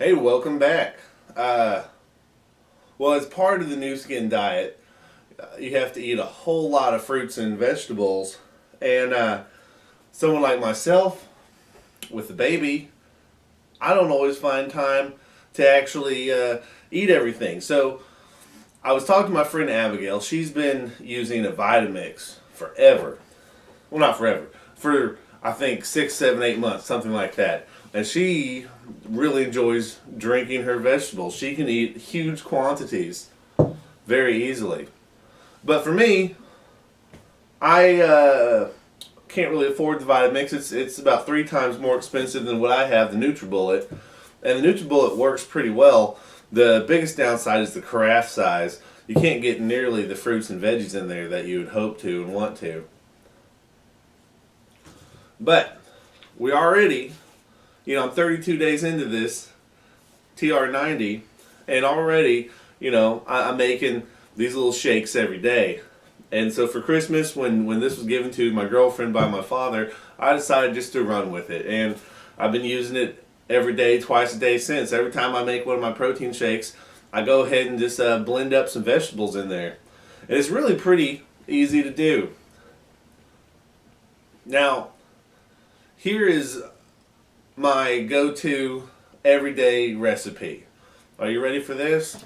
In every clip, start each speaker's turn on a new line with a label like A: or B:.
A: Hey, welcome back. Well, as part of the New Skin diet, you have to eat a whole lot of fruits and vegetables. And someone like myself, with a baby, I don't always find time to actually eat everything. So I was talking to my friend Abigail. She's been using a Vitamix forever. Well, not forever. For, I think, 6, 7, 8 months, something like that. And she really enjoys drinking her vegetables. She can eat huge quantities very easily. But for me, I can't really afford the Vitamix. It's about 3 times more expensive than what I have, the NutriBullet. And the NutriBullet works pretty well. The biggest downside is the carafe size. You can't get nearly the fruits and veggies in there that you would hope to and want to. But we already, I'm 32 days into this TR90, and already, I'm making these little shakes every day. And so for Christmas, when this was given to my girlfriend by my father, I decided just to run with it. And I've been using it every day, twice a day since. Every time I make one of my protein shakes, I go ahead and just blend up some vegetables in there. And it's really pretty easy to do. Now, here is my go-to everyday recipe. Are you ready for this?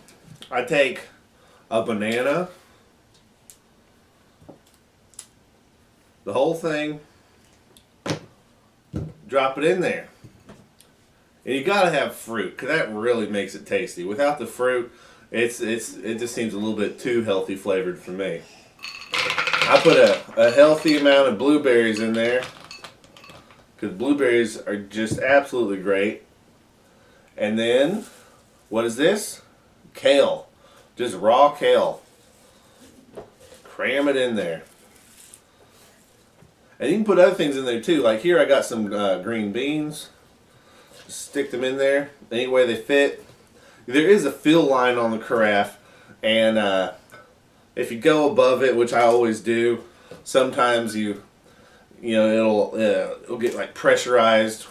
A: I take a banana, the whole thing, drop it in there. And you gotta have fruit, because that really makes it tasty. Without the fruit, it just seems a little bit too healthy flavored for me. I put a healthy amount of blueberries in there, because blueberries are just absolutely great. And then, what is this? Kale. Just raw kale. Cram it in there. And you can put other things in there too. Like here I got some green beans. Stick them in there any way they fit. There is a fill line on the carafe, and if you go above it, which I always do, sometimes it'll get like pressurized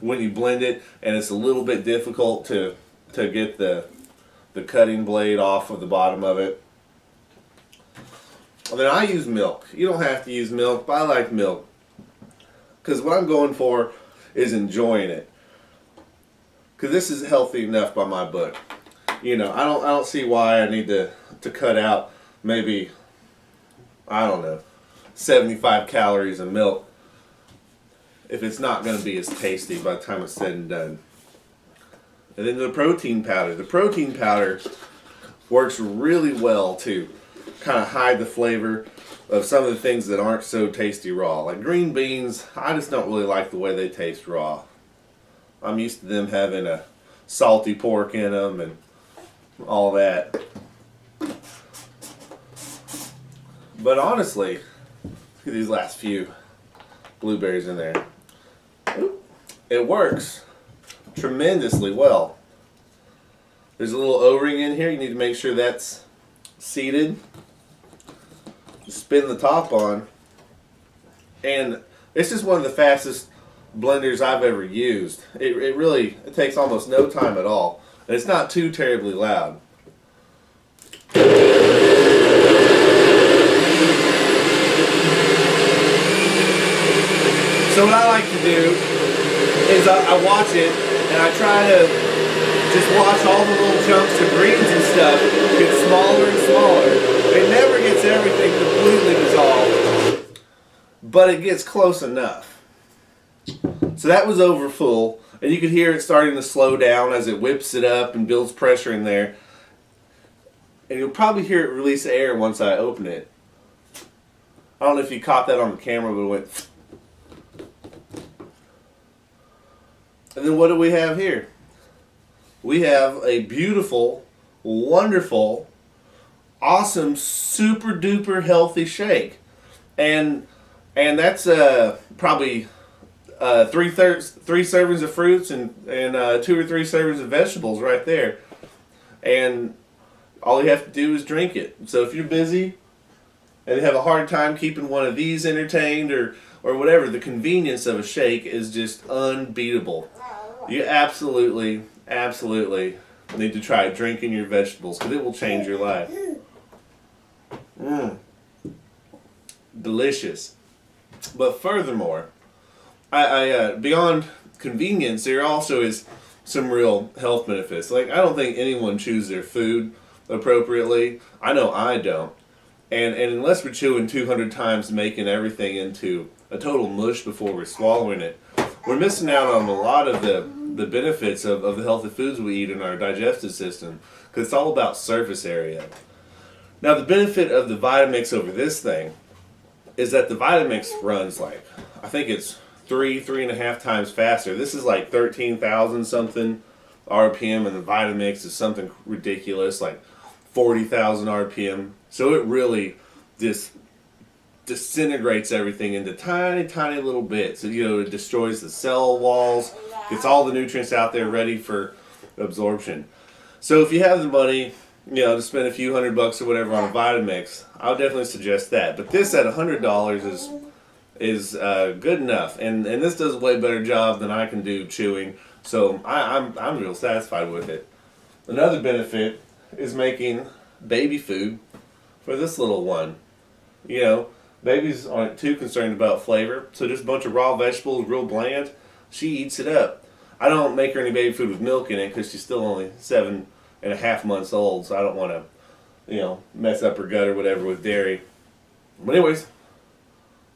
A: when you blend it, and it's a little bit difficult to get the cutting blade off of the bottom of it. And then I use milk. You don't have to use milk, but I like milk because what I'm going for is enjoying it. Because this is healthy enough by my book. I don't see why I need to cut out maybe, I don't know, 75 calories of milk if it's not going to be as tasty by the time it's said and done. And then the protein powder. The protein powder works really well to kind of hide the flavor of some of the things that aren't so tasty raw. Like green beans, I just don't really like the way they taste raw. I'm used to them having a salty pork in them and all that. But honestly, look at these last few blueberries in there. It works tremendously well. There's a little O-ring in here. You need to make sure that's seated. Spin the top on. And it's just one of the fastest blenders I've ever used. It takes almost no time at all. And it's not too terribly loud. So what I like to do is I watch it and I try to just watch all the little chunks of greens and stuff get smaller and smaller. It never gets everything completely dissolved, but it gets close enough. So that was over full, and you could hear it starting to slow down as it whips it up and builds pressure in there. And you'll probably hear it release air once I open it. I don't know if you caught that on the camera, but it went. And then what do we have here? We have a beautiful, wonderful, awesome, super duper healthy shake. And that's probably three servings of fruits and 2 or 3 servings of vegetables right there. And all you have to do is drink it. So if you're busy and have a hard time keeping one of these entertained or whatever, the convenience of a shake is just unbeatable. You absolutely absolutely need to try drinking your vegetables because it will change your life. Mmm, delicious. But furthermore, beyond convenience, there also is some real health benefits. Like, I don't think anyone chews their food appropriately. I know I don't. And unless we're chewing 200 times, making everything into a total mush before we're swallowing it, we're missing out on a lot of the benefits of the healthy foods we eat in our digestive system, because it's all about surface area. Now, the benefit of the Vitamix over this thing is that the Vitamix runs like, I think it's 3.5 times faster. This is like 13,000 something RPM, and the Vitamix is something ridiculous, like 40,000 RPM. So it really just disintegrates everything into tiny, tiny little bits. It destroys the cell walls, gets all the nutrients out there ready for absorption. So if you have the money, to spend a few $100 or whatever on a Vitamix, I would definitely suggest that. But this at $100 is good enough, and this does a way better job than I can do chewing. So I'm real satisfied with it. Another benefit is making baby food for this little one. Babies aren't too concerned about flavor, so just a bunch of raw vegetables, real bland. She eats it up. I don't make her any baby food with milk in it because she's still only 7.5 months old, so I don't want to, mess up her gut or whatever with dairy. But anyways,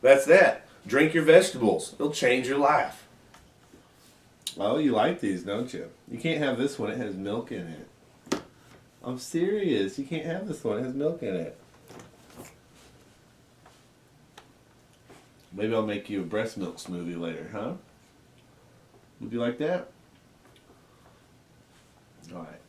A: that's that. Drink your vegetables. It'll change your life. Oh, you like these, don't you? You can't have this one. It has milk in it. I'm serious. You can't have this one. It has milk in it. Maybe I'll make you a breast milk smoothie later, huh? Would you like that? All right.